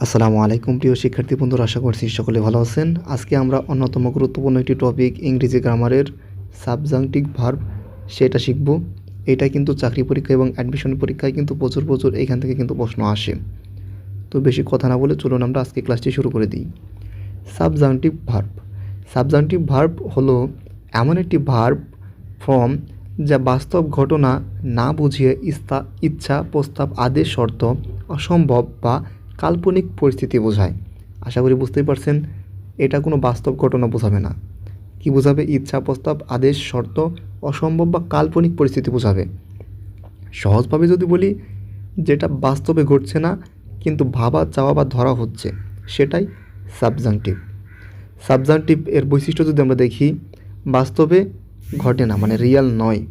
আসসালামু আলাইকুম প্রিয় শিক্ষার্থী বন্ধুরা, আশা করছি সকলে ভালো আছেন। আজকে আমরা অন্যতম গুরুত্বপূর্ণ একটি টপিক ইংরেজি গ্রামারের সাবজাংটিভ ভার্ব সেটা শিখব। এটা কিন্তু চাকরি পরীক্ষা এবং অ্যাডমিশন পরীক্ষায় কিন্তু প্রচুর এখান থেকে কিন্তু প্রশ্ন আসে। তো বেশি কথা না বলে চলুন আমরা আজকে ক্লাসটি শুরু করে দিই। Subjunctive verb. সাবজাংটিভ ভার্ব হলো এমন একটি ভার্ব ফর্ম যা বাস্তব ঘটনা না বুঝিয়ে ইচ্ছা, প্রস্তাব, আদেশ, শর্ত, অসম্ভব বা কাল্পনিক পরিস্থিতি বোঝায়। আশা করি বুঝতেই পারছেন, এটা কোনো বাস্তব ঘটনা বোঝাবে না। কি বোঝাবে? ইচ্ছা, প্রস্তাব, আদেশ, শর্ত, অসম্ভব বা কাল্পনিক পরিস্থিতি বোঝাবে। সহজভাবে যদি বলি, যেটা বাস্তবে ঘটছে না কিন্তু ভাবা, চাওয়া বা ধরা হচ্ছে, সেটাই সাবজাংটিভ। সাবজাংটিভ এর বৈশিষ্ট্য যদি আমরা দেখি, বাস্তবে ঘটে না মানে রিয়াল নয়।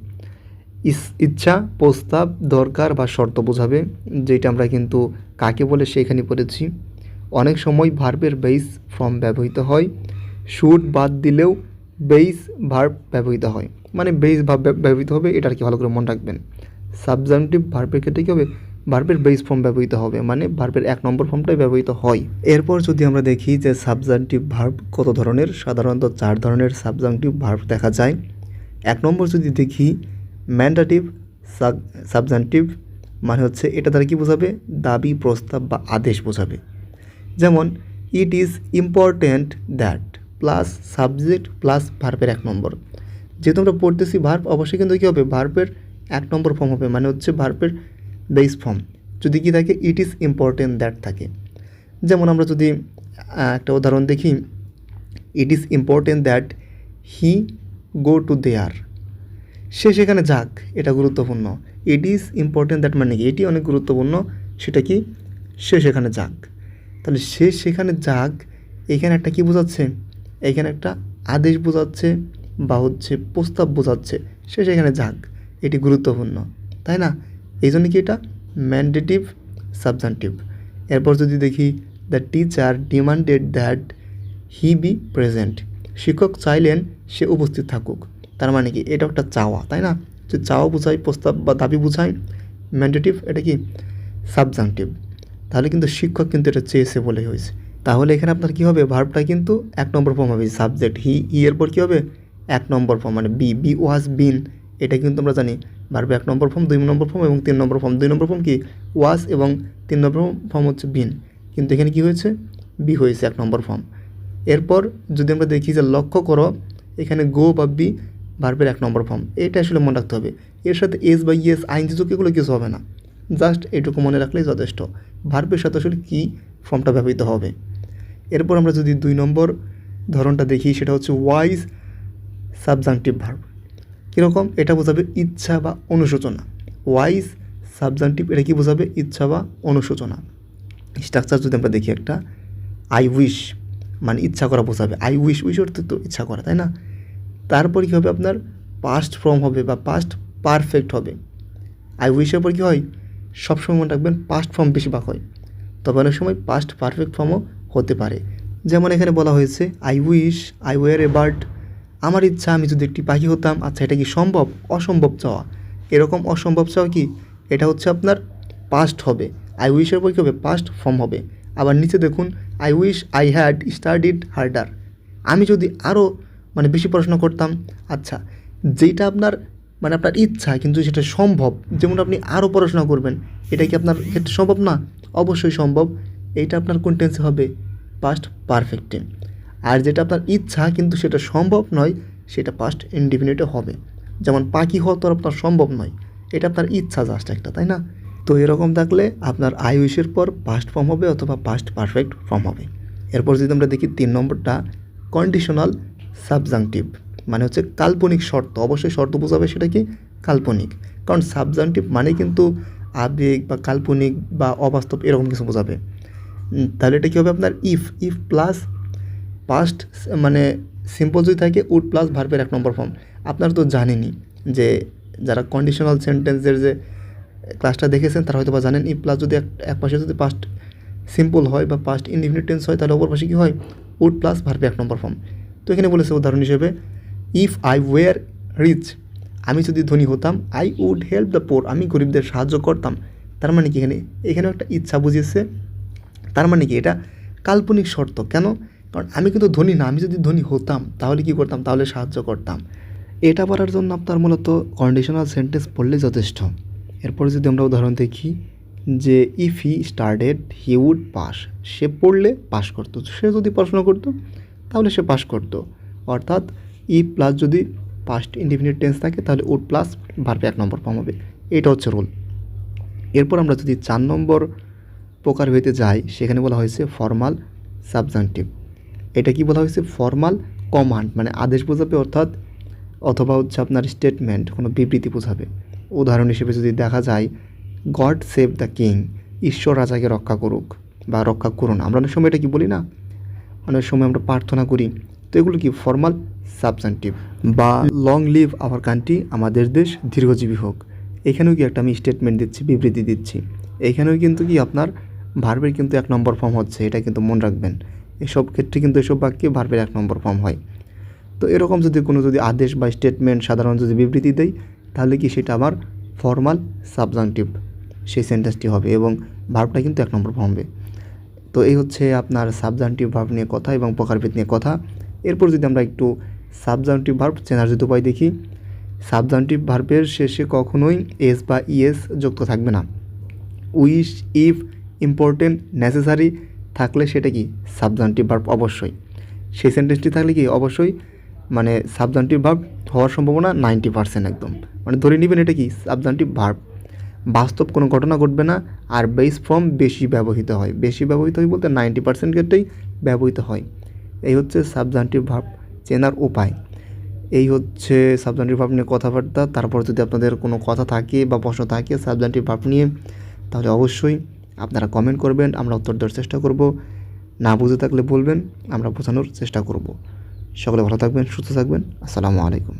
ইচ্ছা, প্রস্তাব, দরকার বা শর্ত বোঝাবে, যেটা আমরা কিন্তু কাকে বলে সেখানে পড়েছি। অনেক সময় ভার্বের বেস ফর্ম ব্যবহৃত হয়। শুড বাদ দিলেও বেস ভার্ব ব্যবহৃত হয়, মানে বেস ভার্ব ব্যবহৃত হবে, এটা আর কি ভালো করে মনে রাখবেন। সাবজাংটিভ ভার্বের ক্ষেত্রে কী হবে? ভার্বের বেস ফর্ম ব্যবহৃত হবে, মানে ভার্বের 1 নম্বর ফর্মটাই ব্যবহৃত হয়। এরপর যদি আমরা দেখি যে সাবজাংটিভ ভার্ব কত ধরনের, সাধারণত 4 ধরনের সাবজাংটিভ ভার্ব দেখা যায়। 1 নম্বর যদি দেখি, ম্যান্ডেটিভ সাবজাংটিভ, মানে হচ্ছে এটা দ্বারা কী বোঝাবে? দাবি, প্রস্তাব বা আদেশ বোঝাবে। যেমন ইট is important that plus subject plus ভার্বের 1 নম্বর। যেহেতু আমরা পড়তেছি ভার্ব, অবশ্যই কিন্তু কী হবে? ভার্বের 1 নম্বর ফর্ম হবে, মানে হচ্ছে ভার্বের বেস ফর্ম। যদি কি থাকে? ইট ইজ ইম্পর্ট্যান্ট দ্যাট থাকে। যেমন আমরা যদি একটা উদাহরণ দেখি, it is important that he go to there, সে সেখানে যাক, এটা গুরুত্বপূর্ণ। ইট ইজ ইম্পর্ট্যান্ট দ্যাট মানে কি? এটি অনেক গুরুত্বপূর্ণ, সেটা কি? সে সেখানে যাক। তাহলে সে সেখানে যাক, এখানে একটা কি বোঝাচ্ছে? এখানে একটা আদেশ বোঝাচ্ছে বা হচ্ছে প্রস্তাব বোঝাচ্ছে, সে সেখানে যাক, এটি গুরুত্বপূর্ণ, তাই না? এই জন্য কি এটা ম্যান্ডেটিভ সাবজাংটিভ। এরপর যদি দেখি, the teacher demanded that he be present, শিক্ষক চাইলেন সে উপস্থিত থাকুক। তার মানে কি? এটা একটা চাওয়া, তাই না? যে চাওয়া বোঝায়, প্রস্তাব বা দাবি বোঝায়, ম্যান্ডেটিভ, এটা কি সাবজাংটিভ। তাহলে কিন্তু শিক্ষক কিন্তু এটা চেয়েছে বলেই হয়েছে। তাহলে এখানে আপনার কী হবে? ভার্বটা কিন্তু 1 নম্বর ফর্ম হবে, সাবজেক্ট হি, এরপর কী হবে? 1 নম্বর ফর্ম মানে বি ওয়াজ বিন, এটা কিন্তু আমরা জানি ভার্বে 1 নম্বর ফর্ম, 2 নম্বর ফর্ম এবং 3 নম্বর ফর্ম। 2 নম্বর ফর্ম কি? ওয়াজ এবং 3 নম্বর ফর্ম হচ্ছে বিন, কিন্তু এখানে কি হয়েছে? বি হয়েছে 1 নম্বর ফর্ম। এরপর যদি আমরা দেখি যে লক্ষ্য করো, এখানে গো বা বি ভার্বের 1 নম্বর ফর্ম, এটা আসলে মনে রাখতে হবে। এর সাথে এস বা ইয়েস, আইনযোগ, এগুলো কিছু হবে না, জাস্ট এটুকু মনে রাখলেই যথেষ্ট। ভার্বের সাথে আসলে কী ফর্মটা ব্যবহৃত হবে। এরপর আমরা যদি 2 নম্বর ধরনটা দেখি, সেটা হচ্ছে ওয়াইজ সাবজাংটিভ ভার্ব। কীরকম? এটা বোঝাবে ইচ্ছা বা অনুশোচনা। ওয়াইজ সাবজাংটিভ, এটা কি বোঝাবে? ইচ্ছা বা অনুশোচনা। স্ট্রাকচার যদি আমরা দেখি, একটা আই উইশ মানে ইচ্ছা করা বোঝাবে। আই উইশ, উইশ অর্থ তো ইচ্ছা করা, তাই না? তারপর কী হবে? আপনার পাস্ট ফর্ম হবে বা পাস্ট পারফেক্ট হবে। আই উইশের পর কী হয়? সবসময় মনে রাখবেন পাস্ট ফর্ম বেশিরভাগ হয়, তবে অনেক সময় পাস্ট পারফেক্ট ফর্মও হতে পারে। যেমন এখানে বলা হয়েছে, I wish I were a bird, আমার ইচ্ছা আমি যদি একটি পাখি হতাম। আচ্ছা, এটা কি সম্ভব? অসম্ভব চাওয়া। এরকম অসম্ভব চাওয়া কি? এটা হচ্ছে আপনার পাস্ট হবে। আই উইশের পর কী হবে? পাস্ট ফর্ম হবে। আবার নিচে দেখুন, I wish I had studied harder, আমি যদি আরও মানে বেশি পড়াশোনা করতাম। আচ্ছা, যেটা আপনার মানে আপনার ইচ্ছা কিন্তু সেটা সম্ভব, যেমন আপনি আরও পড়াশোনা করবেন, এটা কি আপনার ক্ষেত্রে সম্ভব না? অবশ্যই সম্ভব। এইটা আপনার কোন টেন্সে হবে? পাস্ট পারফেক্টে। আর যেটা আপনার ইচ্ছা কিন্তু সেটা সম্ভব নয়, সেটা পাস্ট ইনডিফিনিটে হবে। যেমন পাখি হওয়া তো আপনার সম্ভব নয়, এটা আপনার ইচ্ছা জাস্ট একটা, তাই না? তো এরকম থাকলে আপনার আই উইশের পর পাস্ট ফর্ম হবে অথবা পাস্ট পারফেক্ট ফর্ম হবে। এরপর যদি আমরা দেখি 3 নম্বরটা, কন্ডিশনাল সাবজাংটিভ, মানে হচ্ছে কাল্পনিক শর্ত। অবশ্যই শর্ত বোঝাবে, সেটা কি? কাল্পনিক। কারণ সাবজাংটিভ মানে কিন্তু আবেগ বা কাল্পনিক বা অবাস্তব এরকম কিছু বোঝাবে। তাহলে এটা কী হবে? আপনার ইফ প্লাস পাস্ট মানে সিম্পল যদি থাকে, উড প্লাস ভার্বের 1 নম্বর ফর্ম। আপনারা তো জানেনই যে যারা কন্ডিশনাল সেন্টেন্সের যে ক্লাসটা দেখেছেন তারা হয়তো বা জানেন, ইফ প্লাস যদি এক পাশে যদি পাস্ট সিম্পল হয় বা পাস্ট ইনডিফিনিট টেন্স হয়, তাহলে অপর পাশে কী হয়? উড প্লাস ভার্বে 1 নম্বর ফর্ম। তো এখানে বলেছে উদাহরণ হিসেবে, ইফ আই ওয়ার রিচ, আমি যদি ধনী হতাম, I would help the poor, আমি গরিবদের সাহায্য করতাম। তার মানে কি? এখানে একটা ইচ্ছা বুঝিয়েছে, তার মানে কি এটা কাল্পনিক শর্ত। কেন? কারণ আমি কিন্তু ধনী না, আমি যদি ধনী হতাম তাহলে কী করতাম, তাহলে সাহায্য করতাম। এটা পারার জন্য আপনার মূলত কন্ডিশনাল সেন্টেন্স পড়লে যথেষ্ট। এরপরে যদি আমরা উদাহরণ দেখি যে if he started he would pass, সে পড়লে পাস করতো, সে যদি পড়াশোনা করতো তাহলে সে পাস করতো। অর্থাৎ ইফ প্লাস যদি পাস্ট ইনডিফিনিট টেন্স থাকে তাহলে উড প্লাস ভার্বে 1 নম্বর ফর্ম হবে। এটা হচ্ছে রুল। এরপর আমরা যদি 4 নম্বর প্রকার হইতে যাই, সেখানে বলা হয়েছে ফর্মাল সাবজাংটিভ। এটা কি বলা হয়েছে? ফর্মাল কমান্ড, মানে আদেশ বোঝাবে, অর্থাৎ অথবা হচ্ছে আপনার স্টেটমেন্ট, কোনো বিবৃতি বোঝাবে। উদাহরণ হিসেবে যদি দেখা যায় গড সেভ দ্য কিং, ঈশ্বর রাজাকে রক্ষা করুক বা রক্ষা করুন। আমরা অনেক সময় এটা কি বলি না, অনেক সময় আমরা প্রার্থনা করি। তো এগুলো কি ফর্মাল সাবজাংটিভ। বা লং লিভ আওয়ার কান্ট্রি, আমাদের দেশ দীর্ঘজীবী হোক, এখানেও কি একটা আমি স্টেটমেন্ট দিচ্ছি, বিবৃতি দিচ্ছি। এখানেও কিন্তু কি আপনার ভার্বের কিন্তু 1 নম্বর ফর্ম হচ্ছে, এটা কিন্তু মনে রাখবেন। এসব ক্ষেত্রে কিন্তু এসব বাক্যে ভার্বের 1 নম্বর ফর্ম হয়। তো এরকম যদি কোনো আদেশ বা স্টেটমেন্ট সাধারণ যদি বিবৃতি দেয় তাহলে কি সেটা আবার ফর্মাল সাবজাংটিভ সেই সেন্টেন্সটি হবে এবং ভার্বটা কিন্তু 1 নম্বর ফর্ম হবে। তো এই হচ্ছে আপনার সাবজাংটিভ ভার্ব নিয়ে কথা এবং প্রকারভেদ নিয়ে কথা। এরপর যদি আমরা একটু সাবজাংটিভ ভার্ব চেনার যদি উপায় দেখি, সাবজাংটিভ ভার্বের শেষে কখনোই এস বা ইএস যুক্ত থাকবে না। উইশ, ইফ, ইম্পর্টেন্ট, নেসেসারি থাকলে সেটা কি সাবজাংটিভ ভার্ব অবশ্যই। সেই সেন্টেন্সটি থাকলে কি অবশ্যই মানে সাবজাংটিভ ভার্ব হওয়ার সম্ভাবনা 90% একদম, মানে ধরে নেবেন এটা কি সাবজাংটিভ ভার্ব। বাস্তব কোনো ঘটনা ঘটবে না, আর বেস ফর্ম বেশি ব্যবহৃত হয়। বেশি ব্যবহৃত হয় বলতে 90% ক্ষেত্রেই ব্যবহৃত হয়। এই হচ্ছে সাবজাংটিভ ভার্ব চেনার উপায়। এই হচ্ছে সাবজাংটিভ ভার্ব নিয়ে কথাবার্তা। তারপর যদি আপনাদের কোনো কথা থাকে বা প্রশ্ন থাকে সাবজাংটিভ ভার্ব নিয়ে, তাহলে অবশ্যই আপনারা কমেন্ট করবেন, আমরা উত্তর দেওয়ার চেষ্টা করব। না বুঝে থাকলে বলবেন, আমরা বোঝানোর চেষ্টা করব। সকলে ভালো থাকবেন, সুস্থ থাকবেন। আসসালামু আলাইকুম।